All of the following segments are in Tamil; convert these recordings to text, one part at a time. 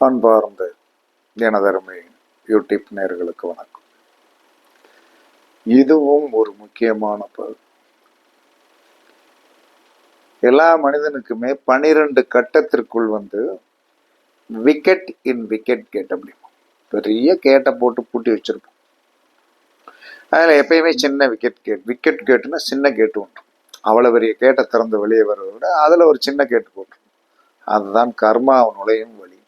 அன்பார்ந்த எனதருமை யூடியூப் நேயர்களுக்கு வணக்கம். இதுவும் ஒரு முக்கியமான பகுதி. எல்லா மனிதனுக்குமே 12 கட்டத்திற்குள் விக்கெட் இன் விக்கெட் கேட் அப்படிமா பெரிய கேட்டை போட்டு பூட்டி வச்சிருப்போம். அதில் எப்பயுமே சின்ன விக்கெட் கேட்டுன்னா சின்ன கேட்டு உண்டு. அவ்வளோ பெரிய கேட்டை திறந்து வெளியே வர்றதை விட அதில் ஒரு சின்ன கேட்டு போட்டுரும். அதுதான் கர்மா நுழையும் வழி.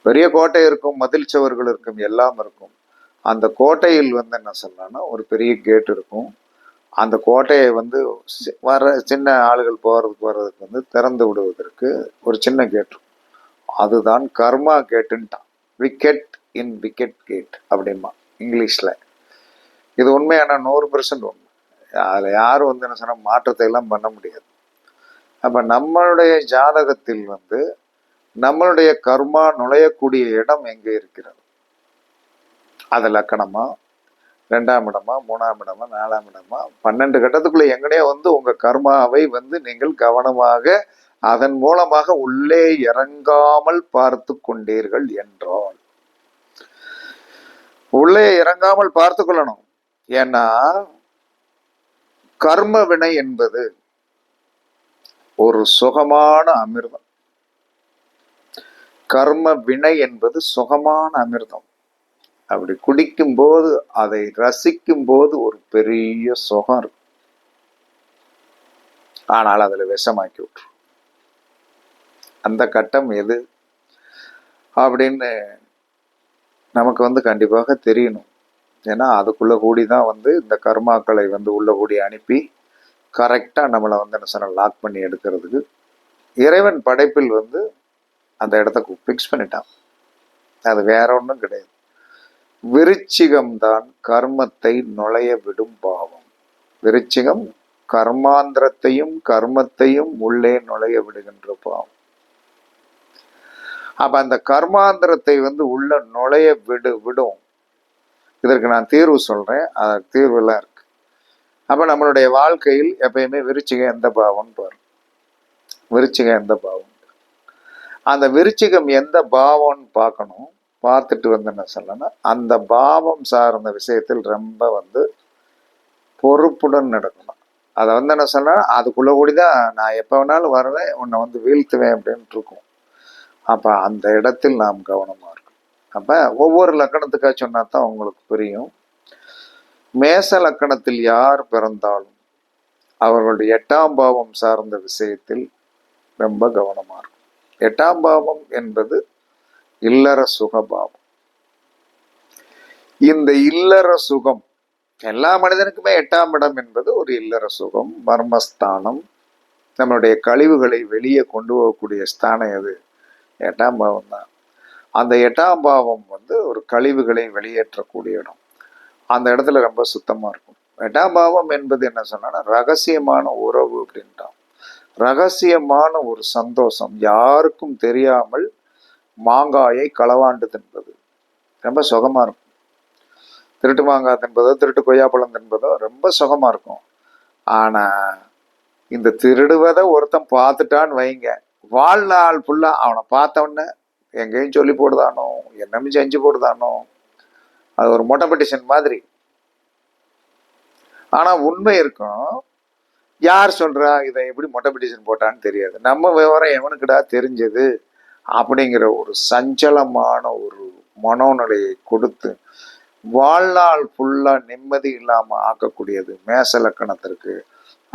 பெரிய கோட்டை இருக்கும், மதில் சுவர்கள் இருக்கும், எல்லாம் இருக்கும். அந்த கோட்டையில் என்ன சொல்லலாம்னா ஒரு பெரிய கேட் இருக்கும். அந்த கோட்டையை வர சின்ன ஆளுகள் போகிறதுக்கு வர்றதுக்கு திறந்து விடுவதற்கு ஒரு சின்ன கேட் இருக்கும். அதுதான் கர்மா கேட்டுன்ட்டான். விக்கெட் இன் விக்கெட் கேட் அப்படிமா இங்கிலீஷில். இது உண்மையான 100% உண்மை. அதில் யாரும் என்ன சொன்னால் மாற்றத்தை எல்லாம் பண்ண முடியாது. அப்போ நம்மளுடைய ஜாதகத்தில் நம்மளுடைய கர்மா நுழையக்கூடிய இடம் எங்கே இருக்கிறது? அது லக்கணமா, 2ஆம் இடமா, 3ஆம் இடமா, 4ஆம் இடமா, 12 கட்டத்துக்குள்ள எங்கனையே உங்க கர்மாவை நீங்கள் கவனமாக அதன் மூலமாக உள்ளே இறங்காமல் பார்த்து கொண்டீர்கள் என்றால், உள்ளே இறங்காமல் பார்த்து கொள்ளணும். ஏன்னா கர்ம வினை என்பது ஒரு சுகமான அமிர்தம். கர்ம வினை என்பது சுகமான அமிர்தம். அப்படி குடிக்கும் போது, அதை ரசிக்கும் போது ஒரு பெரிய சுகம் இருக்கும். ஆனால் அதுல விஷமாக்கி விட்டுரும். அந்த கட்டம் எது அப்படின்னு நமக்கு கண்டிப்பாக தெரியணும். ஏன்னா அதுக்குள்ள கூடிதான் இந்த கர்மாக்களை உள்ள கூடி அனுப்பி கரெக்டா நம்மளை என்ன சொன்ன லாக் பண்ணி எடுக்கிறதுக்கு இறைவன் படைப்பில் அந்த இடத்த பிக்ஸ் பண்ணிட்டான். அது வேற ஒன்றும் கிடையாது. விருச்சிகம்தான் கர்மத்தை நுழைய விடும் பாவம். விருச்சிகம் கர்மாந்திரத்தையும் கர்மத்தையும் உள்ளே நுழைய விடுகின்ற பாவம். அப்ப அந்த கர்மாந்திரத்தை உள்ள நுழைய விடும். இதற்கு நான் தீர்வு சொல்றேன். தீர்வு எல்லாம் இருக்கு. அப்ப நம்மளுடைய வாழ்க்கையில் எப்பயுமே விருச்சிகம் எந்த பாவம்னு பாரு. விருச்சிகம் எந்த பாவம், அந்த விருச்சிகம் எந்த பாவம்னு பார்க்கணும். பார்த்துட்டு என்ன சொல்லணும், அந்த பாவம் சார்ந்த விஷயத்தில் ரொம்ப பொறுப்புடன் நடக்கணும். அதை என்ன சொன்னா, அதுக்குள்ள கூடிதான் நான் எப்போ வேணாலும் வருவேன், உன்னை வீழ்த்துவேன் அப்படின்ட்டு இருக்கும். அப்ப அந்த இடத்தில் நாம் கவனமா இருக்கும். அப்ப ஒவ்வொரு லக்கணத்துக்காக சொன்னா தான் உங்களுக்கு புரியும். மேச லக்கணத்தில் யார் பிறந்தாலும் அவர்களுடைய 8ஆம் பாவம் சார்ந்த விஷயத்தில் ரொம்ப கவனமா இருக்கும். 8ஆம் பாவம் என்பது இல்லற சுகபாவம். இந்த இல்லற சுகம் எல்லா மனிதனுக்குமே 8ஆம் இடம் என்பது ஒரு இல்லற சுகம், மர்மஸ்தானம். நம்மளுடைய கழிவுகளை வெளியே கொண்டு போகக்கூடிய ஸ்தானம் எது? 8ஆம் பாவம் தான். அந்த 8ஆம் பாவம் ஒரு கழிவுகளை வெளியேற்றக்கூடிய இடம். அந்த இடத்துல ரொம்ப சுத்தமா இருக்கும். 8ஆம் பாவம் என்பது என்ன சொன்னா ரகசியமான உறவு அப்படின்ட்டான். ரகசியமான ஒரு சந்தோஷம். யாருக்கும் தெரியாமல் மாங்காயை களவாண்டு தின்பது ரொம்ப சுகமா இருக்கும். திருட்டு மாங்காய் தின்பதோ திருட்டு கொய்யாப்பழம் தின்பதோ ரொம்ப சுகமா இருக்கும். ஆனா இந்த திருடுவதை ஒருத்தன் பார்த்துட்டான்னு வைங்க, வாழ்நாள் ஃபுல்லா அவனை பார்த்தவொடனே எங்கேயும் சொல்லி போடுதானோ, என்னமே செஞ்சு போடுதானோ, அது ஒரு மொட்டபெட்டிஷன் மாதிரி. ஆனா உண்மை இருக்கும். யார் சொல்றா இதை எப்படி மொட்டபெட்டிஷன் போட்டான்னு தெரியாது. நம்ம விவரம் எவனுக்குடா தெரிஞ்சது அப்படிங்கிற ஒரு சஞ்சலமான ஒரு மனோநிலையை கொடுத்து வாழ்நாள் ஃபுல்லா நிம்மதி இல்லாம ஆக்கக்கூடியது மேச லக்கணத்திற்கு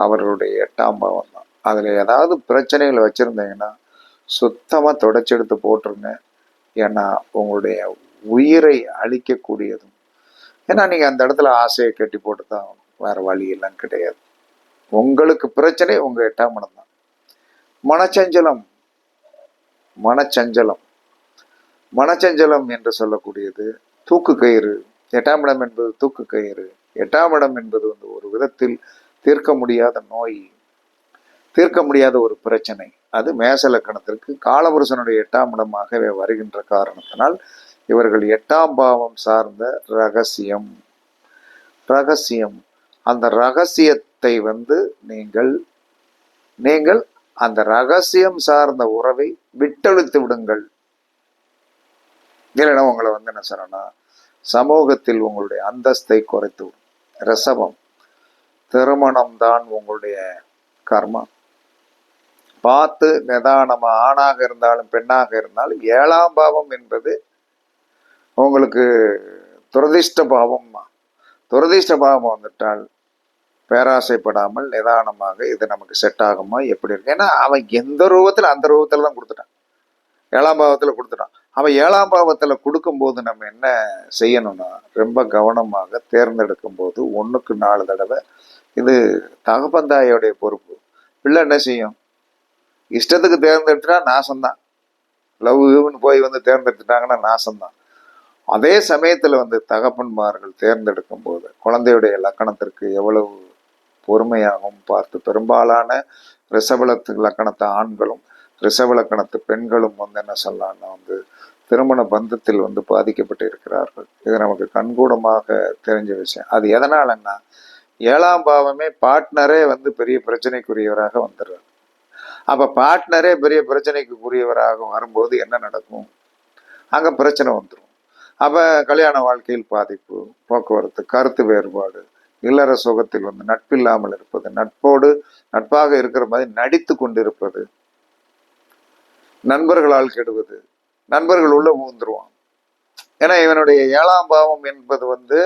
அவர்களுடைய 8ஆம் பாவம் தான். அதுல ஏதாவது பிரச்சனைகளை வச்சிருந்தீங்கன்னா சுத்தமா தொடச்செடுத்து போட்டுருங்க. ஏன்னா உங்களுடைய உயிரை அழிக்கக்கூடியதும். ஏன்னா நீங்க அந்த இடத்துல ஆசையை கட்டி போட்டு தான், வேற வழி எல்லாம் கிடையாது. உங்களுக்கு பிரச்சனை உங்க 8ஆம் இடம் தான். மனச்சஞ்சலம் மனச்சஞ்சலம் மனச்சஞ்சலம் என்று சொல்லக்கூடியது தூக்கு கயிறு. 8ஆம் இடம் என்பது தூக்கு கயிறு. 8ஆம் இடம் என்பது ஒரு விதத்தில் தீர்க்க முடியாத நோய், தீர்க்க முடியாத ஒரு பிரச்சனை. அது மேச லக்கணத்திற்கு காலபுருஷனுடைய 8ஆம் இடமாகவே வருகின்ற காரணத்தினால் இவர்கள் 8ஆம் பாவம் சார்ந்த ரகசியம். அந்த ரகசியத்தை நீங்கள் நீங்கள் அந்த ரகசியம் சார்ந்த உறவை விட்டொழித்து விடுங்கள். இல்லைன்னா உங்களை வந்து என்ன சொல்றேன்னா சமூகத்தில் உங்களுடைய அந்தஸ்தை குறைத்து விடும். ரிஷபம், திருமணம் தான் உங்களுடைய கர்மா. பார்த்து நிதானமா, ஆணாக இருந்தாலும் பெண்ணாக இருந்தாலும் 7ஆம் பாவம் என்பது உங்களுக்கு துரதிஷ்ட பாவம். துரதிஷ்ட பாவம் வந்துட்டால் பேராசைப்படாமல் நிதானமாக இது நமக்கு செட் ஆகுமா எப்படி இருக்கு. ஏன்னா அவன் எந்த ரூபத்தில் அந்த ரூபத்தில் தான் கொடுத்துட்டான், 7ஆம் பாவத்தில் கொடுத்துட்டான். அவன் 7ஆம் பாவத்தில் கொடுக்கும்போது நம்ம என்ன செய்யணும்னா ரொம்ப கவனமாக தேர்ந்தெடுக்கும் போது 1க்கு 4 தடவை. இது தகப்பந்தாயோடைய பொறுப்பு. பிள்ளை என்ன செய்யும், இஷ்டத்துக்கு தேர்ந்தெடுத்துட்டா நாசம்தான். லவ்னு போய் வந்து தேர்ந்தெடுத்துட்டாங்கன்னா நாசம்தான். அதே சமயத்தில் வந்து தகப்பன்மார்கள் தேர்ந்தெடுக்கும் போது குழந்தையுடைய லக்கணத்திற்கு எவ்வளவு பொறுமையாகவும் பார்த்து, பெரும்பாலான ரிஷபலத்து லக்கணத்து ஆண்களும் ரிஷபலக்கணத்து பெண்களும் வந்து என்ன சொல்லலாம்னா வந்து திருமண பந்தத்தில் வந்து பாதிக்கப்பட்டு இருக்கிறார்கள். இது நமக்கு கண்கூடமாக தெரிஞ்ச விஷயம். அது எதனாலன்னா 7ஆம் பாவமே பார்ட்னரே வந்து பெரிய பிரச்சனைக்குரியவராக வந்துடுறார். அப்ப பார்ட்னரே பெரிய பிரச்சனைக்குரியவராக வரும்போது என்ன நடக்கும், அங்க பிரச்சனை வந்துடும். அப்ப கல்யாண வாழ்க்கையில் பாதிப்பு, போக்குவரத்து, கருத்து வேறுபாடு, இல்லற சுகத்தில் வந்து நட்பில்லாமல் இருப்பது, நட்போடு நட்பாக இருக்கிற மாதிரி நடித்து கொண்டிருப்பது, நண்பர்களால் கெடுவது, நண்பர்கள் உள்ள ஊந்துருவான். ஏன்னா இவனுடைய 7ஆம் பாவம் என்பது வந்து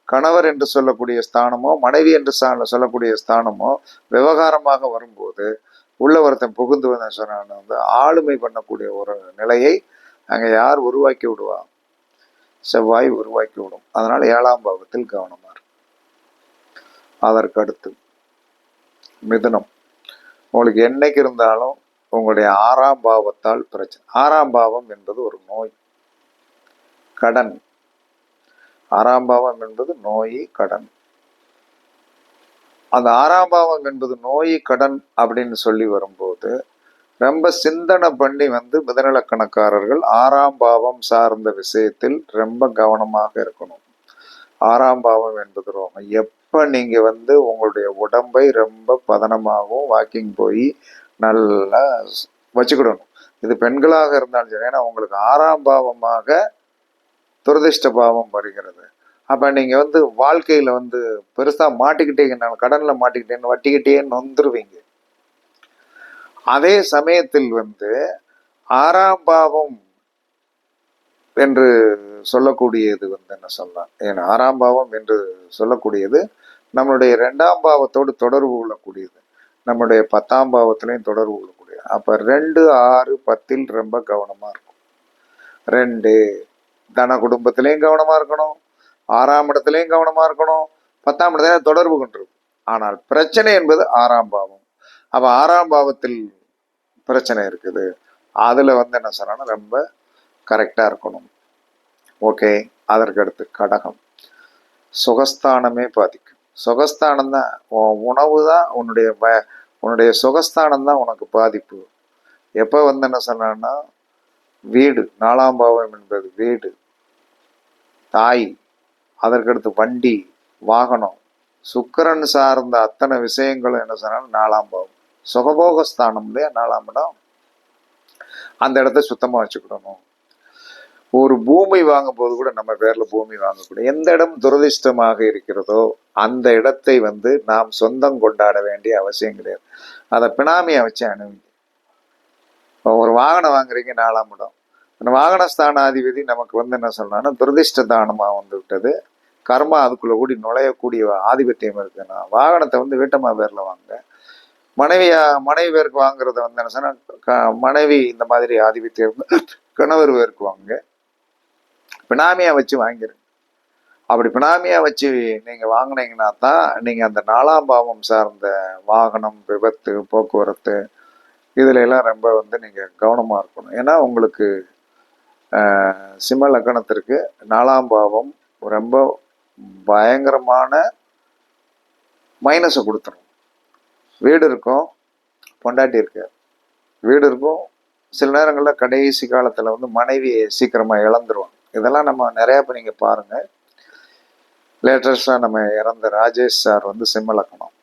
கணவர் என்று சொல்லக்கூடிய ஸ்தானமோ மனைவி என்று சொல்லக்கூடிய ஸ்தானமோ விவகாரமாக வரும்போது உள்ள ஒருத்தன் புகுந்து சொன்ன வந்து ஆளுமை பண்ணக்கூடிய ஒரு நிலையை அங்க யார் உருவாக்கி விடுவா, செவ்வாய் உருவாக்கி விடும். அதனால 7ஆம் பாவத்தில் கவனமா இருக்கும். அதற்கு அடுத்து மிதுனம். உங்களுக்கு என்னைக்கு இருந்தாலும் உங்களுடைய 6ஆம் பாவத்தால் பிரச்சனை. 6ஆம் பாவம் என்பது ஒரு நோய், கடன். 6ஆம் பாவம் என்பது நோய், கடன். அந்த 6ஆம் பாவம் என்பது நோய், கடன் அப்படின்னு சொல்லி வரும்போது ரொம்ப சிந்தனை பண்ணி வந்து மிதனலக்கணக்காரர்கள் 6ஆம் பாவம் சார்ந்த விஷயத்தில் ரொம்ப கவனமாக இருக்கணும். 6ஆம் பாவம் என்பது ரோகம். எப்ப நீங்க வந்து உங்களுடைய உடம்பை ரொம்ப பதனமாகவும் வாக்கிங் போய் நல்லா வச்சுக்கிடணும். இது பெண்களாக இருந்தாலும் சரி. ஏன்னா உங்களுக்கு 6ஆம் பாவமாக துரதிஷ்ட பாவம் வருகிறது. அப்ப நீங்க வந்து வாழ்க்கையில வந்து பெருசா மாட்டிக்கிட்டீங்கன்னா, கடன்ல மாட்டிக்கிட்டேன்னு வட்டிக்கிட்டேன்னு வந்துருவீங்க. அதே சமயத்தில் வந்து 6ஆம் பாவம் என்று சொல்லக்கூடியது வந்து என்ன சொல்லலாம், ஏன்னா 6ஆம் பாவம் என்று சொல்லக்கூடியது நம்மளுடைய 2ஆம் பாவத்தோடு தொடர்பு கொள்ளக்கூடியது, நம்முடைய 10ஆம் பாவத்திலையும் தொடர்பு கொள்ளக்கூடியது. அப்ப 2, 6, 10 ரொம்ப கவனமா இருக்கும். 2 தன குடும்பத்திலையும் கவனமா இருக்கணும், 6ஆம் இடத்துலையும் கவனமா இருக்கணும், 10ஆம் இடத்துல தொடர்பு கொண்டிருக்கும். ஆனால் பிரச்சனை என்பது 6ஆம் பாவம். அப்ப 6ஆம் பாவத்தில் பிரச்சனை இருக்குது, அதுல வந்து என்ன சொன்னா ரொம்ப கரெக்டா இருக்கணும். ஓகே. அதற்கு அடுத்து கடகம். சுகஸ்தானமே பாதிக்கும். சுகஸ்தானம் தான் உணவு தான் உன்னுடைய சுகஸ்தானம் தான் உனக்கு பாதிப்பு. எப்ப வந்து என்ன சொன்னா வீடு, 4ஆம் பாவம் என்பது வீடு, தாய், அதற்கடுத்து வண்டி, வாகனம், சுக்கிரன் சார்ந்த அத்தனை விஷயங்களும் என்ன சொன்னாலும் 4ஆம் பாவம். சுகபோகஸ்தானம் இல்லையா 4ஆம் இடம், அந்த இடத்த சுத்தமா வச்சுக்கிடணும். ஒரு பூமி வாங்கும் போது கூட நம்ம பேர்ல பூமி வாங்கக்கூடாது. எந்த இடம் துரதிர்ஷ்டமாக இருக்கிறதோ அந்த இடத்தை வந்து நாம் சொந்தம் கொண்டாட வேண்டிய அவசியம் கிடையாது. அதை பினாமியை வச்சு அணுவீங்க. ஒரு வாகனம் வாங்குறீங்க 4ஆம் இடம், அந்த வாகனஸ்தானாதிபதி நமக்கு வந்து என்ன சொல்லணும்னா துரதிர்ஷ்ட தானமா வந்து விட்டது. கர்மா அதுக்குள்ள கூடி நுழையக்கூடிய ஆதிபத்தியம் இருக்குன்னா வாகனத்தை வந்து வீட்டம்மா பேர்ல வாங்க. மனைவி பேருக்கு வாங்குறத வந்து என்ன சொன்னா மனைவி இந்த மாதிரி ஆதிபத்தியம் கணவர் பேருக்கு வாங்க. பினாமியா வச்சு வாங்கிருங்க. அப்படி பினாமியா வச்சு நீங்க வாங்கினீங்கன்னா தான் நீங்க அந்த 4ஆம் பாவம் சார்ந்த வாகனம், விபத்து, போக்குவரத்து இதுல எல்லாம் ரொம்ப வந்து நீங்க கவனமா இருக்கணும். ஏன்னா உங்களுக்கு சிம்ம லக்கணத்திற்கு 4ஆம் பாவம் ரொம்ப பயங்கரமான மைனஸை கொடுத்துரும். வீடு இருக்கும், பொண்டாட்டி இருக்கு, வீடு இருக்கும். சில நேரங்களில் கடைசி காலத்துல வந்து மனைவியை சீக்கிரமா இழந்துருவாங்க. இதெல்லாம் நம்ம நிறைய பேர் நீங்க பாருங்க. லேட்டஸ்டா நம்ம இறந்த ராஜேஷ் சார் வந்து சிம்ம லக்கணம்.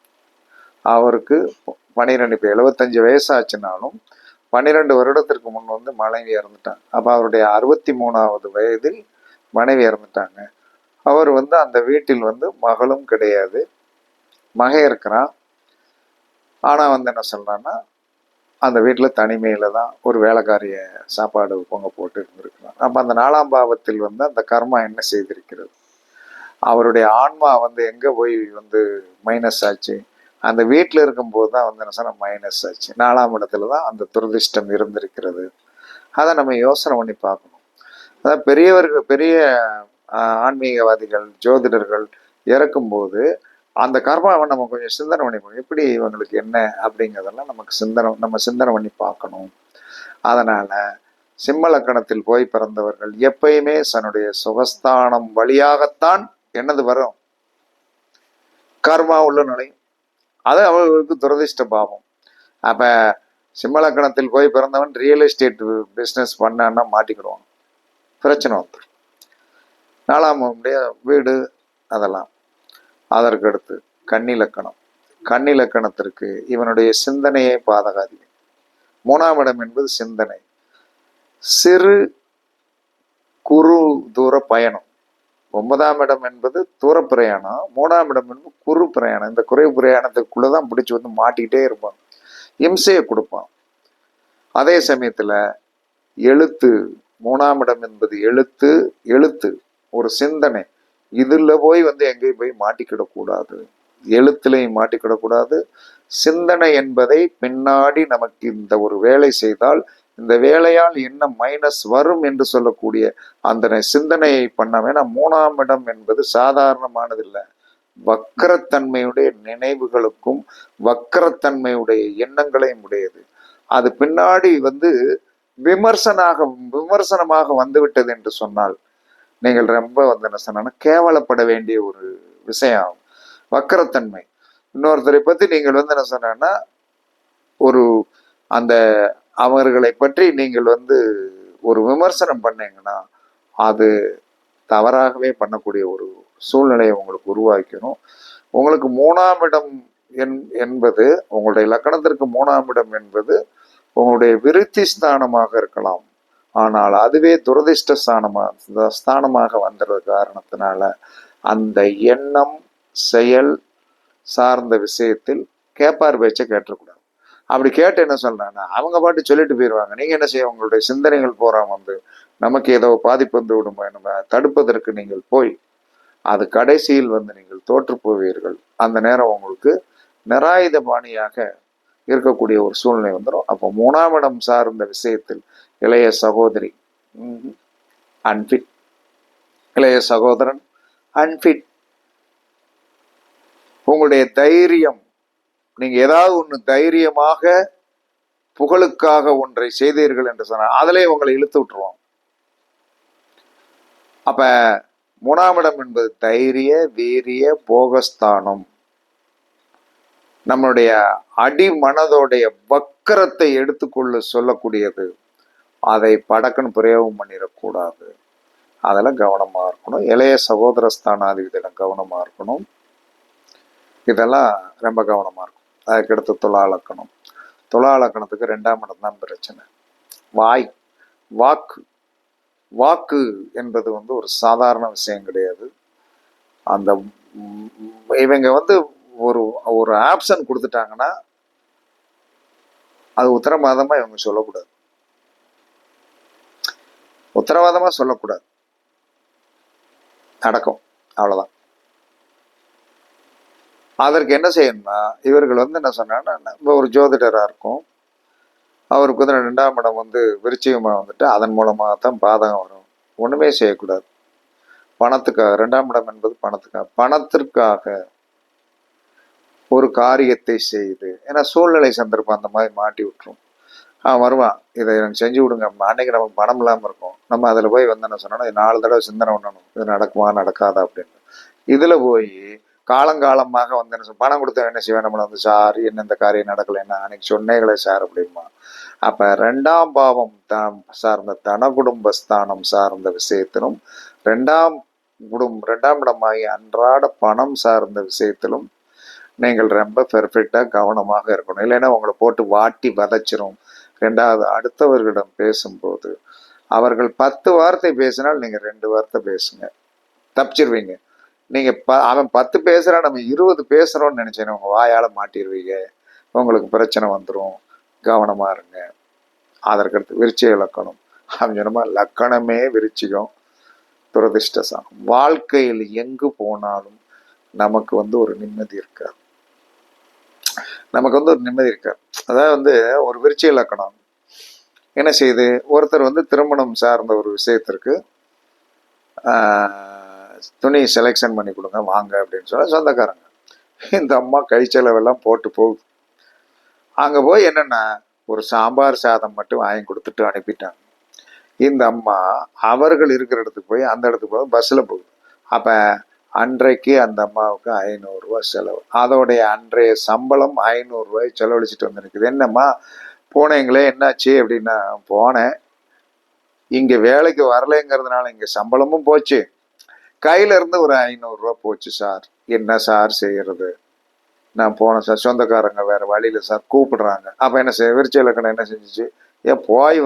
அவருக்கு 12, இப்போ 75 வயசாச்சுனாலும் 12 வருடத்திற்கு முன் வந்து மனைவி இறந்துட்டாங்க. அப்போ அவருடைய 63வது வயதில் மனைவி இறந்துட்டாங்க. அவர் வந்து அந்த வீட்டில் வந்து மகளும் கிடையாது, மகன் இருக்கிறான். ஆனால் வந்து என்ன சொல்கிறான்னா, அந்த வீட்டில் தனிமையில் தான் ஒரு வேலைக்காரிய சாப்பாடு பொங்க போட்டு இருந்திருக்கிறான். அப்போ அந்த 4ஆம் பாவத்தில் வந்து அந்த கர்மா என்ன செய்திருக்கிறது, அவருடைய ஆன்மா வந்து எங்கே போய் வந்து மைனஸ் ஆச்சு, அந்த வீட்டில் இருக்கும்போது தான் வந்து என்ன சொன்ன மைனஸ் ஆச்சு. 4ஆம் இடத்துல தான் அந்த துரதிர்ஷ்டம் இருந்திருக்கிறது. அதை நம்ம யோசனை பண்ணி பார்க்கணும். அதாவது பெரியவர்கள், பெரிய ஆன்மீகவாதிகள், ஜோதிடர்கள் இறக்கும்போது அந்த கர்மாவை நம்ம கொஞ்சம் சிந்தனை பண்ணிப்போம். எப்படி இவங்களுக்கு என்ன அப்படிங்கிறதெல்லாம் நம்ம சிந்தனை பண்ணி பார்க்கணும். அதனால சிம்ம லக்கணத்தில் போய் பிறந்தவர்கள் எப்பயுமே தன்னுடைய சுகஸ்தானம் வழியாகத்தான் என்னது வரும், கர்மா உள்ள நுழையும். அது அவர்களுக்கு துரதிர்ஷ்ட பாவம். அப்ப சிம்ம லக்கணத்தில் போய் பிறந்தவன் ரியல் எஸ்டேட் பிஸ்னஸ் பண்ணான்னா மாட்டிக்கிடுவான், பிரச்சனை வந்துடும். 4ஆம் வீடு அதெல்லாம். அதற்கு அடுத்து கன்னி லக்கணம். கன்னி லக்கணத்திற்கு இவனுடைய சிந்தனையை பாதகாதிகள். 3ஆம் இடம் என்பது சிந்தனை, சிறு குறு தூர பயணம். 9ஆம் இடம் என்பது தூர பிரயாணம், 3ஆம் இடம் என்பது குறு பிரயாணம். இந்த குறை பிரயாணத்துக்குள்ளதான் பிடிச்சி வந்து மாட்டிக்கிட்டே இருப்பான், இம்சையை கொடுப்பான். அதே சமயத்துல எழுத்து, 3ஆம் இடம் என்பது எழுத்து, எழுத்து ஒரு சிந்தனை. இதுல போய் வந்து எங்கேயும் போய் மாட்டிக்கிடக்கூடாது, எழுத்துலையும் மாட்டிக்கிடக்கூடாது. சிந்தனை என்பதை பின்னாடி நமக்கு இந்த ஒரு வேலை செய்தால் இந்த வேலையால் என்ன மைனஸ் வரும் என்று சொல்லக்கூடிய அந்த சிந்தனையை பண்ண வேணாம். 3ஆம் இடம் என்பது சாதாரணமானதில்லை. வக்கரத்தன்மையுடைய நினைவுகளுக்கும் வக்கரத்தன்மையுடைய எண்ணங்களையும் உடையது. அது பின்னாடி வந்து விமர்சனமாக வந்துவிட்டது என்று சொன்னால் நீங்கள் ரொம்ப வந்து என்ன சொன்னா கேவலப்பட வேண்டிய ஒரு விஷயம். வக்கரத்தன்மை. இன்னொருத்தரை பத்தி நீங்கள் வந்து என்ன சொன்னா ஒரு அந்த அவர்களை பற்றி நீங்கள் வந்து ஒரு விமர்சனம் பண்ணீங்கன்னா அது தவறாகவே பண்ணக்கூடிய ஒரு சூழ்நிலையை உங்களுக்கு உருவாக்கணும். உங்களுக்கு 3ஆம் இடம் என்பது உங்களுடைய லக்கணத்திற்கு 3ஆம் இடம் என்பது உங்களுடைய விருத்தி ஸ்தானமாக இருக்கலாம். ஆனால் அதுவே துரதிர்ஷ்ட ஸ்தானமாக வந்துடுற காரணத்தினால அந்த எண்ணம் செயல் சார்ந்த விஷயத்தில் கேட்பார் பேச்சை கேட்டக்கூடாது. அப்படி கேட்டு என்ன சொல்றாங்கன்னா அவங்க பாட்டு சொல்லிட்டு போயிடுவாங்க. நீங்க என்ன செய்ய, உங்களுடைய சிந்தனைகள் போறாம வந்து நமக்கு ஏதோ பாதிப்பு வந்து விடுமா, நம்ம தடுப்பதற்கு நீங்கள் போய் அது கடைசியில் வந்து நீங்கள் தோற்று போவீர்கள். அந்த நேரம் உங்களுக்கு நிராயுத பாணியாக இருக்கக்கூடிய ஒரு சூழ்நிலை வந்துடும். அப்போ 3ஆம் இடம் சார்ந்த விஷயத்தில் இளைய சகோதரி அன்பிட், இளைய சகோதரன் அன்பிட். உங்களுடைய தைரியம், நீங்க ஏதாவது ஒன்று தைரியமாக புகழுக்காக ஒன்றை செய்தீர்கள் என்று சொன்னால் அதிலே உங்களை இழுத்து விட்டுருவோம். அப்ப 3ஆம் இடம் என்பது தைரிய வீரிய போகஸ்தானம். நம்மளுடைய அடி மனதோடைய வக்கரத்தை எடுத்துக்கொள்ள சொல்லக்கூடியது. அதை படக்குன்னு பிரயோகம் பண்ணிடக்கூடாது. அதெல்லாம் கவனமா இருக்கணும். இளைய சகோதர ஸ்தானாதிபதியிடம் கவனமா இருக்கணும். இதெல்லாம் ரொம்ப கவனமா இருக்கும். அதுக்கடுத்து துலா லக்கணம். துலா லக்கணத்துக்கு 2ஆம் இடம் தான் பிரச்சனை. வாய், வாக்கு. வாக்கு என்பது வந்து ஒரு சாதாரண விஷயம் கிடையாது. அந்த இவங்க வந்து ஒரு ஒரு ஆப்ஷன் கொடுத்துட்டாங்கன்னா அது உத்தரவாதமா இவங்க சொல்லக்கூடாது, உத்தரவாதமா சொல்லக்கூடாது, நடக்கும், அவ்வளவுதான். அதற்கு என்ன செய்யணும்னா இவர்கள் வந்து என்ன சொன்னாங்கன்னா, இப்போ ஒரு ஜோதிடரா இருக்கும், அவருக்கு வந்து 2ஆம் இடம் வந்து விருச்சிகமா வந்துட்டு அதன் மூலமாகத்தான் பாதகம் வரும். ஒண்ணுமே செய்யக்கூடாது. பணத்துக்காக, 2ஆம் இடம் என்பது பணத்திற்காக ஒரு காரியத்தை செய்து, ஏன்னா சூழ்நிலை சந்தர்ப்பம் அந்த மாதிரி மாட்டி விட்டுரும். வருவான், இதை எனக்கு செஞ்சு விடுங்க. அன்னைக்கு நமக்கு பணம் இல்லாமல் இருக்கும். நம்ம அதில் போய் வந்து என்ன சொன்னோம்னா 4 தடவை சிந்தனை பண்ணணும், இது நடக்குமா நடக்காதா அப்படின்னு. இதில் போய் காலங்காலமாக வந்து என்ன பணம் கொடுத்த என்ன செய்வேன், நம்மளை வந்து சார் என்ன இந்த காரியம் நடக்கலைன்னா அன்னைக்கு சொன்னேங்களே சார் அப்படிமா. அப்போ 2ஆம் பாவம் சார்ந்த தன குடும்பஸ்தானம் சார்ந்த விஷயத்திலும் 2ஆம் இடமாகிய அன்றாட பணம் சார்ந்த விஷயத்திலும் நீங்கள் ரொம்ப பெர்ஃபெக்டாக கவனமாக இருக்கணும். இல்லைன்னா உங்களை போட்டு வாட்டி வதச்சிரும். ரெண்டாவது, அடுத்தவர்களிடம் பேசும்போது அவர்கள் 10 வார்த்தை பேசினால் நீங்கள் 2 வார்த்தை பேசுங்க, தப்பிச்சிருவீங்க. நீங்கள் அவன் 10 பேசுகிறான், நம்ம 20 பேசுகிறோன்னு நினச்சேன்னு உங்கள் வாயால் மாட்டிடுவீங்க, உங்களுக்கு பிரச்சனை வந்துடும். கவனமாக இருங்க. அதற்கடுத்து விருச்சிக லக்கணம். அவன் சொன்னமா லக்கணமே விருச்சிகம், துரதிர்ஷ்டசாகம். வாழ்க்கையில் எங்கு போனாலும் நமக்கு ஒரு நிம்மதி இருக்காது. ஒரு நிம்மதி இருக்காது. அதாவது ஒரு விருச்சிக லக்கணம் என்ன செய்யுது, ஒருத்தர் திருமணம் சார்ந்த ஒரு விஷயத்திற்கு துணி செலெக்ஷன் பண்ணி கொடுங்க வாங்க அப்படின்னு சொல்ல சொந்தக்காரங்க. இந்த அம்மா கை செலவெல்லாம் போட்டு போகுது. அங்கே போய் என்னென்னா ஒரு சாம்பார் சாதம் மட்டும் வாங்கி கொடுத்துட்டு அனுப்பிட்டாங்க. இந்த அம்மா அவர்கள் இருக்கிற இடத்துக்கு போய் அந்த இடத்துக்கு போய் பஸ்ஸில் போகுது. அப்போ அன்றைக்கு அந்த அம்மாவுக்கு 500 ரூபா செலவு. அதோடைய அன்றைய சம்பளம் 500 ரூபாய் செலவழிச்சிட்டு வந்துருக்குது. என்னம்மா போனீங்களே என்னாச்சு அப்படின்னா, போனேன், இங்கே வேலைக்கு வரலைங்கிறதுனால இங்கே சம்பளமும் போச்சு, கையில இருந்து ஒரு 500 ரூபா போச்சு சார், என்ன சார் செய்யறது, நான் போனேன் சார், சொந்தக்காரங்க வேற வழியில சார் கூப்பிடுறாங்க. அப்போ என்ன செய்ய, விருச்சிக லக்கணம் என்ன செஞ்சிச்சு, ஏன் போய்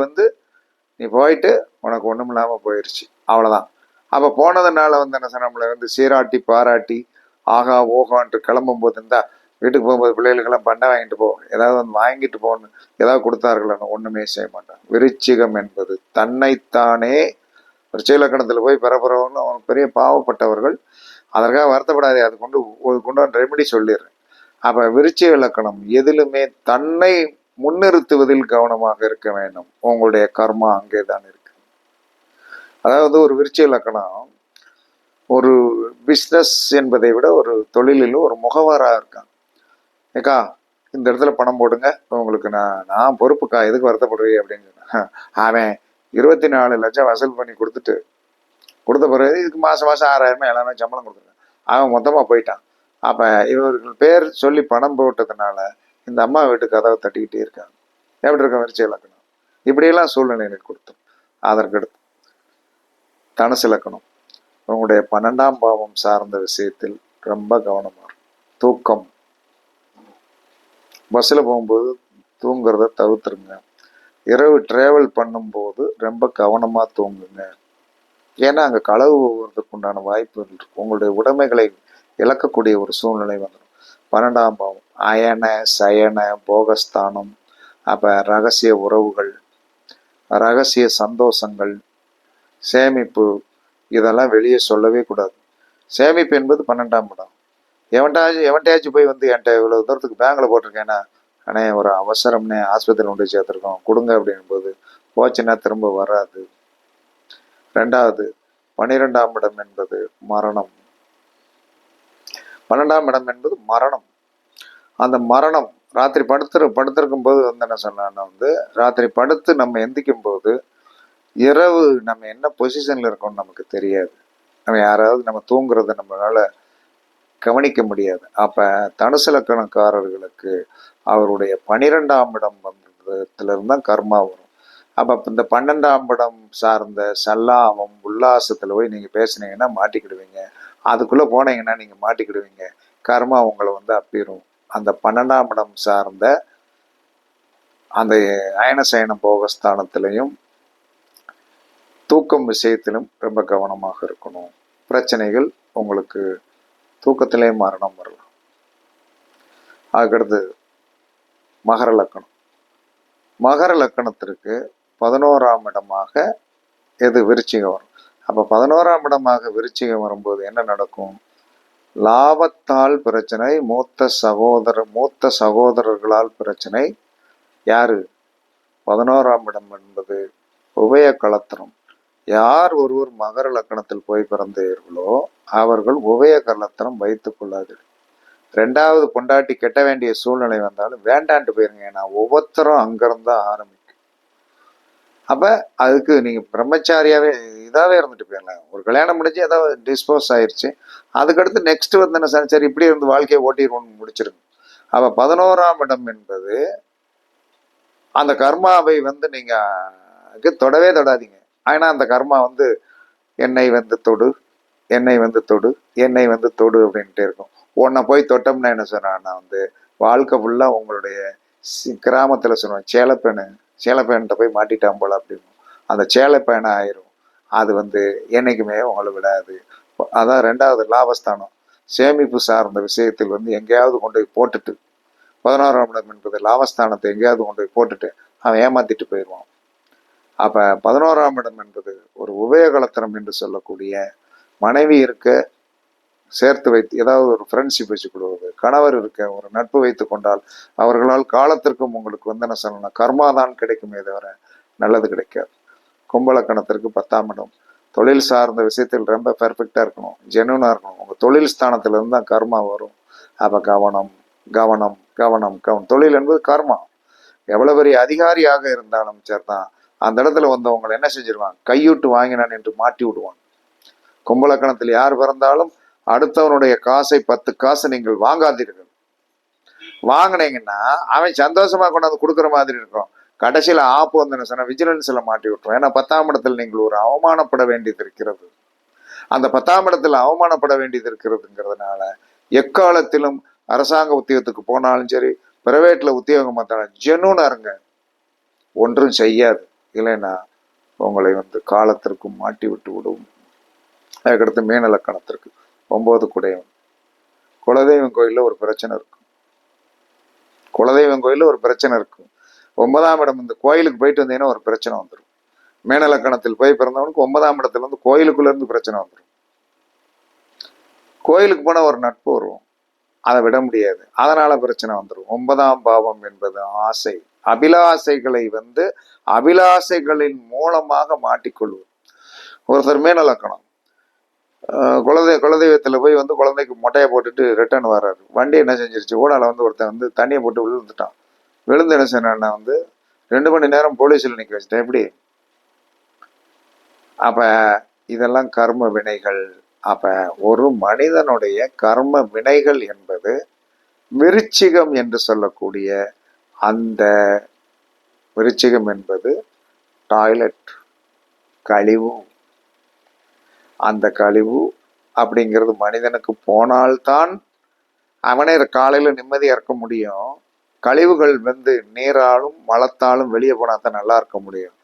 நீ போயிட்டு உனக்கு ஒன்றும் இல்லாமல் போயிடுச்சு, அவ்வளோதான். அப்போ போனதுனால என்ன சார், நம்மளை சீராட்டி பாராட்டி ஆகா ஓகான்ட்டு கிளம்பும் போது இருந்தா வீட்டுக்கு போகும்போது பிள்ளைகளுக்கெல்லாம் பண்ண வாங்கிட்டு போ, ஏதாவது வாங்கிட்டு போகணும், ஏதாவது கொடுத்தார்களான்னு ஒன்றுமே செய்ய மாட்டான். விருச்சிகம் என்பது தன்னைத்தானே விருச்சிக லக்கணத்தில் போய் பெறப்படுறவங்க அவனுக்கு பெரிய பாவப்பட்டவர்கள். அதற்காக வருத்தப்படாதே, அது கொண்டு ரெமெடி சொல்லிடுறேன். அப்போ விருச்சிக லக்கணம் எதிலுமே தன்னை முன்னிறுத்துவதில் கவனமாக இருக்க வேண்டும். உங்களுடைய கர்மா அங்கே தான் இருக்கு. அதாவது ஒரு விருச்சிக லக்கணம் ஒரு பிஸ்னஸ் என்பதை விட ஒரு தொழிலில் ஒரு முகவராக இருக்காங்க. ஏக்கா இந்த இடத்துல பணம் போடுங்க, உங்களுக்கு நான் பொறுப்புக்கா, எதுக்கு வருத்தப்படுவீங்க அப்படின்னு சொன்னேன். அவன் 24 லட்சம் வசூல் பண்ணி கொடுத்த பிறகு இதுக்கு மாதம் 6000 7,000 சம்பளம் கொடுத்துருக்கேன். அவன் மொத்தமாக போயிட்டான். அப்போ இவர்கள் பேர் சொல்லி பணம் போட்டதுனால இந்த அம்மா வீட்டு கதவை தட்டிக்கிட்டே இருக்காங்க. எப்படி இருக்க விருச்சிக லக்கணம், இப்படியெல்லாம் சூழ்நிலைகளை கொடுத்தோம். அதற்கடுத்து தனுசு லக்கணம். உங்களுடைய 12ஆம் பாவம் சார்ந்த விஷயத்தில் ரொம்ப கவனமாக இருக்கும். தூக்கம், பஸ்ஸில் போகும்போது தூங்குறத தவிர்த்துருங்க. இரவு டிராவல் பண்ணும்போது ரொம்ப கவனமாக தூங்குங்க. ஏன்னா அங்கே களவு போகிறதுக்கு உண்டான வாய்ப்புகள் இருக்கும். உங்களுடைய உடைமைகளை இழக்கக்கூடிய ஒரு சூழ்நிலை வந்துடும். 12ஆம் பாவம் அயன சயன போகஸ்தானம். அப்போ ரகசிய உறவுகள், ரகசிய சந்தோஷங்கள், சேமிப்பு, இதெல்லாம் வெளியே சொல்லவே கூடாது. சேமிப்பு என்பது 12ஆம் இடம். எவன்ட்டாச்சும் போய் என்கிட்ட இவ்வளோ தூரத்துக்கு பேங்கில் போட்டிருக்கேன்னா, அண்ணே ஒரு அவசரம்னே ஆஸ்பத்திரி கொண்டு சேர்த்துருக்கோம் கொடுங்க அப்படின் போது போச்சுன்னா திரும்ப வராது. ரெண்டாவது 12ஆம் இடம் என்பது மரணம். 12ஆம் இடம் என்பது மரணம். அந்த மரணம் ராத்திரி படுத்திருக்கும் போது என்ன சொன்னா, ராத்திரி படுத்து நம்ம எந்திக்கும் போது இரவு நம்ம என்ன பொசிஷன்ல இருக்கோம்னு நமக்கு தெரியாது. நம்ம யாராவது நம்ம தூங்குறத நம்மளால கவனிக்க முடியாது. அப்ப தனுசு லக்கணக்காரர்களுக்கு அவருடைய 12ஆம் இடம் வந்ததுலேருந்து தான் கர்மா வரும். அப்போ இந்த 12ஆம் இடம் சார்ந்த சல்லாபம் உல்லாசத்தில் போய் நீங்கள் பேசுனீங்கன்னா மாட்டிக்கிடுவீங்க. அதுக்குள்ளே போனீங்கன்னா நீங்கள் மாட்டிக்கிடுவீங்க. கர்மா உங்களை அப்பிரும். அந்த 12ஆம் இடம் சார்ந்த அந்த அயனசயன போகஸ்தானத்திலையும் தூக்கம் விஷயத்திலும் ரொம்ப கவனமாக இருக்கணும். பிரச்சனைகள் உங்களுக்கு தூக்கத்திலே மரணம் வரலாம். அதுக்கடுத்து மகர லக்கணம். மகர லக்கணத்திற்கு 11ஆம் இடமாக எது விருச்சிகம் வரும். அப்போ 11ஆம் இடமாக விருச்சிகம் வரும்போது என்ன நடக்கும், லாபத்தால் பிரச்சனை, மூத்த சகோதரர்களால் பிரச்சனை. யாரு, 11ஆம் இடம் என்பது உபய கலத்திரம். யார் ஒருவர் மகர லக்கணத்தில் போய் பிறந்தீர்களோ அவர்கள் உபய கலத்திரம் வைத்துக் கொள்ளாதீர்கள். 2வது பொண்டாட்டி கெட்ட வேண்டிய சூழ்நிலை வந்தாலும் வேண்டான்ட்டு போயிருங்க. ஏன்னா ஒவ்வொருத்தரும் அங்கிருந்தா ஆரம்பிக்கும். அப்ப அதுக்கு நீங்க பிரம்மச்சாரியாவே இதாவே இருந்துட்டு போயிடலாம். ஒரு கல்யாணம் முடிஞ்சு ஏதாவது டிஸ்போஸ் ஆயிடுச்சு, அதுக்கடுத்து நெக்ஸ்ட் என்ன சார், சரி இப்படி இருந்து வாழ்க்கையை ஓட்டிடுவோம்னு முடிச்சிருங்க. அப்ப 11ஆம் இடம் என்பது அந்த கர்மாவை நீங்க தொடவே தொடாதீங்க. ஆனா அந்த கர்மா என்னை தொடு, என்னை தொடு, என்னை தொடு அப்படின்ட்டு இருக்கும். உன்னை போய் தொட்டோம்னா என்ன சொன்னான்னா வந்து வாழ்க்கை ஃபுல்லாக உங்களுடைய கிராமத்தில் சொன்னோம் சேலைப்பேன்ட்ட போய் மாட்டிட்டான் போல அப்படின்னு அந்த சேலைப்பேனை ஆயிரும். அது வந்து என்னைக்குமே உங்களை விடாது. அதான் ரெண்டாவது லாபஸ்தானம். சேமிப்பு சார்ந்த விஷயத்தில் வந்து எங்கேயாவது கொண்டு போய் போட்டுட்டு 11ஆம் இடம் என்பது லாபஸ்தானத்தை எங்கேயாவது கொண்டு போய் போட்டுட்டு அவன் ஏமாத்திட்டு போயிடுவான். அப்போ 11ஆம் இடம் என்பது ஒரு உபயோகலத்தனம் என்று சொல்லக்கூடிய மனைவி இருக்க சேர்த்து வைத்து ஏதாவது ஒரு ஃப்ரெண்ட்ஷிப் வச்சு கொடுவது, கணவர் இருக்க ஒரு நட்பு வைத்து கொண்டால் அவர்களால் காலத்திற்கும் உங்களுக்கு வந்து என்ன சொல்லணும், கர்மாதான் கிடைக்குமே தவிர நல்லது கிடைக்காது. கும்பலக்கணத்திற்கு 10ஆம் இடம். தொழில் சார்ந்த விஷயத்தில் ரொம்ப பெர்ஃபெக்டாக இருக்கணும், ஜெனுவனாக இருக்கணும். உங்கள் தொழில் ஸ்தானத்திலிருந்து தான் கர்மா வரும். அப்போ கவனம் கவனம் கவனம் கவனம். தொழில் என்பது கர்மா. எவ்வளோ பெரிய அதிகாரியாக இருந்தாலும் சரிதான், அந்த இடத்துல வந்து அவங்களை என்ன செஞ்சிருவான், கையூட்டு வாங்கினான் என்று மாட்டி விடுவான். கும்பலக்கணத்தில் யார் பிறந்தாலும் அடுத்தவனுடைய காசை 10 காசு நீங்கள் வாங்காதீர்கள். வாங்கினீங்கன்னா அவன் சந்தோஷமா கொண்டாந்து கொடுக்குற மாதிரி இருக்கும். கடைசியில் ஆப்பு வந்து சொன்னா விஜிலன்ஸ்ல மாட்டி விட்டுரும். ஏன்னா 10ஆம் இடத்தில் நீங்கள் ஒரு அவமானப்பட வேண்டியது இருக்கிறது. அந்த 10ஆம் இடத்துல அவமானப்பட வேண்டியது இருக்கிறதுங்கிறதுனால எக்காலத்திலும் அரசாங்க உத்தியோகத்துக்கு போனாலும் சரி, பிரைவேட்ல உத்தியோகம் பார்த்தாலும் ஜெனூனா இருங்க, ஒன்றும் செய்யாது. இல்லைன்னா உங்களை வந்து காலத்திற்கும் மாட்டி விட்டு விடும். அதுக்கடுத்து மீனலக்கணத்திற்கு 9 குடையவன். குலதெய்வம் கோயிலில் ஒரு பிரச்சனை இருக்கும். குலதெய்வம் கோயிலில் ஒரு பிரச்சனை இருக்கும். 9ஆம் இடம் இந்த கோயிலுக்கு போயிட்டு வந்தீங்கன்னா ஒரு பிரச்சனை வந்துடும். மீனலக்கணத்தில் போய் பிறந்தவனுக்கு 9ஆம் இடத்துல வந்து கோயிலுக்குள்ள இருந்து பிரச்சனை வந்துடும். கோயிலுக்கு போனால் ஒரு நட்பு வரும், அதை விட முடியாது, அதனால பிரச்சனை வந்துடும். 9ஆம் பாவம் என்பது ஆசை, அபிலாசைகளை வந்து அபிலாசைகளின் மூலமாக மாட்டிக்கொள்வது. ஒருத்தர் மீனலக்கணம் குலதெய்வத்தில் போய் வந்து குழந்தைக்கு மொட்டையை போட்டுட்டு ரிட்டர்ன் வர்றாரு. வண்டி என்ன செஞ்சிருச்சு, ஓடால வந்து ஒருத்தன் வந்து தண்ணியை போட்டு விழுந்துட்டான். விழுந்து என்ன செய்யணும்னா வந்து 2 மணி நேரம் போலீஸில் நிற்க வச்சுட்டேன். எப்படி? அப்ப இதெல்லாம் கர்ம வினைகள். அப்ப ஒரு மனிதனுடைய கர்ம வினைகள் என்பது விருச்சிகம் என்று சொல்லக்கூடிய அந்த விருச்சிகம் என்பது டாய்லெட் கழிவு. அந்த கழிவு அப்படிங்கிறது மனிதனுக்கு போனால்தான் அவனே காலையில நிம்மதியா இருக்க முடியும். கழிவுகள் வந்து நீராலும் மலத்தாலும் வெளியே போனா தான் நல்லா இருக்க முடியும்.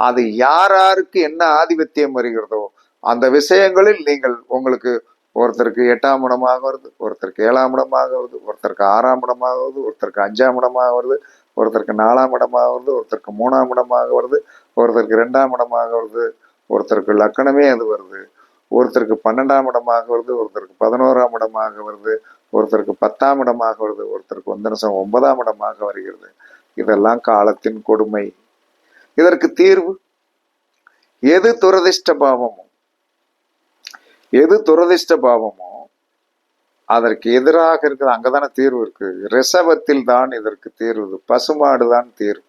அது யாருக்கு என்ன ஆதிபத்தியம் வருகிறதோ அந்த விஷயங்களில் நீங்கள் உங்களுக்கு ஒருத்தருக்கு 8ஆம் இடமாக வருது, ஒருத்தருக்கு 7ஆம் இடமாக வருது, ஒருத்தருக்கு 6ஆம் இடமாக வருது, ஒருத்தருக்கு 5ஆம் இடமாக வருது, ஒருத்தருக்கு 4ஆம் இடமாக வருது, ஒருத்தருக்கு 3ஆம் இடமாக வருது, ஒருத்தருக்கு 2ஆம் இடமாக வருது, ஒருத்தருக்கு லக்கணமே அது வருது, ஒருத்தருக்கு 12ஆம் இடமாக வருது, ஒருத்தருக்கு 11ஆம் இடமாக வருது, ஒருத்தருக்கு 10ஆம் இடமாக வருது, ஒருத்தருக்கு வந்து 9ஆம் இடமாக வருகிறது. இதெல்லாம் காலத்தின் கொடுமை. இதற்கு தீர்வு எது துரதிஷ்ட பாவமோ அதற்கு எதிராக இருக்குது, அங்கதானே தீர்வு இருக்கு. ரிஷபத்தில் தான் இதற்கு தீர்வு, பசுமாடு தான் தீர்வு.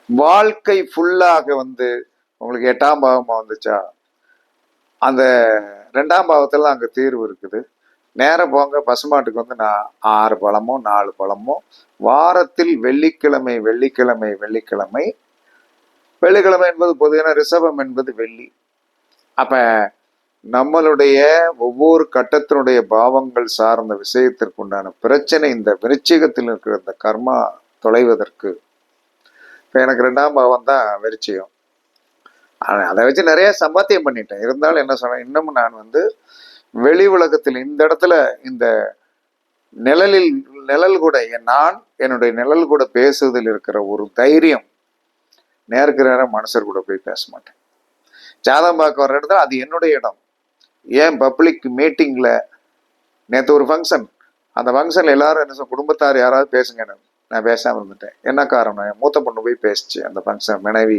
வாழ்க்கை ஃபுல்லாக வந்து உங்களுக்கு 8ஆம் பாவமா வந்துச்சா, அந்த 2ஆம் பாவத்துல அங்க தீர்வு இருக்குது. நேரம் போங்க, பசுமாட்டுக்கு வந்து 6 பழமோ 4 பழமோ வாரத்தில் வெள்ளிக்கிழமை என்பது பொதுவான ரிஷபம் என்பது வெள்ளி. அப்ப நம்மளுடைய ஒவ்வொரு கட்டத்தினுடைய பாவங்கள் சார்ந்த விஷயத்திற்கு உண்டான பிரச்சனை இந்த விருச்சிகத்தில் இருக்கிற இந்த கர்மா தொலைவதற்கு. இப்ப எனக்கு 2ஆம் பாவம் தான் விருச்சிகம். அதை வச்சு நிறைய சம்பாத்தியம் பண்ணிட்டேன். இருந்தாலும் என்ன சொன்னேன், இன்னமும் நான் வந்து வெளி உலகத்தில் இந்த இடத்துல இந்த நிழல் கூட நான் என்னுடைய நிழல் கூட பேசுவதில் இருக்கிற ஒரு தைரியம் நேருக்கு நேரம் மனுஷர் கூட போய் பேச மாட்டேன். ஜாதகம் பார்க்க வர்ற இடத்துல அது என்னுடைய இடம். ஏன் பப்ளிக் மீட்டிங்ல நேற்று ஒரு ஃபங்க்ஷன், அந்த ஃபங்க்ஷன்ல எல்லாரும் என்ன சொன்ன, குடும்பத்தார் யாராவது பேசுங்க, நான் பேசாமல் இருந்துட்டேன். என்ன காரணம், என் மூத்த பொண்ணு போய் பேசிச்சு. அந்த ஃபங்க்ஷன் மனைவி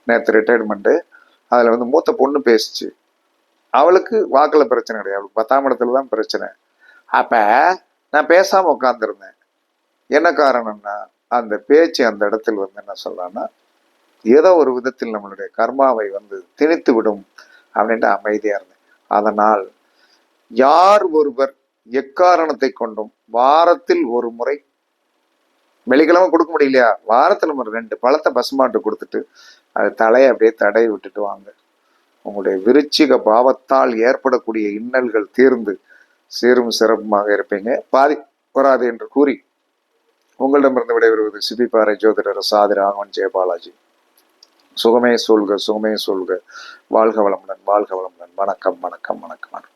நேற்று ரிட்டையர்மெண்ட்டு, அதில் வந்து மூத்த பொண்ணு பேசிச்சு. அவளுக்கு வாக்கில் பிரச்சனை கிடையாது, அவளுக்கு 10ஆம் இடத்துல தான் பிரச்சனை. அப்போ நான் பேசாமல் உட்காந்துருந்தேன். என்ன காரணம்னா அந்த பேச்சு அந்த இடத்தில் வந்து என்ன சொல்லலாம்னா ஏதோ ஒரு விதத்தில் நம்மளுடைய கர்மாவை வந்து திணித்து விடும் அப்படின்ட்டு அமைதியாக இருந்தேன். அதனால் யார் ஒருவர் எக்காரணத்தை கொண்டும் வாரத்தில் ஒரு முறை, வெள்ளிக்கிழமை கொடுக்க முடியலையா, வாரத்தில் ஒரு 2 பழத்தை பசுமாட்டு கொடுத்துட்டு அது தலையை அப்படியே தடவி விட்டுட்டு வாங்க. உங்களுடைய விருச்சிக பாவத்தால் ஏற்படக்கூடிய இன்னல்கள் தீர்ந்து சீரும் சிறப்புமாக இருப்பீங்க. பாதி வராது என்று கூறி உங்களிடமிருந்து விடைபெறுவது சிபிபாறை ஜோதிடர் சாதி ராகவன் ஜெயபாலாஜி. சுகமே சொல்க, சுகமே சொல்க. வாழ்க வளமுடன், வாழ்க வளமுடன். வணக்கம், வணக்கம், வணக்கம், வணக்கம்.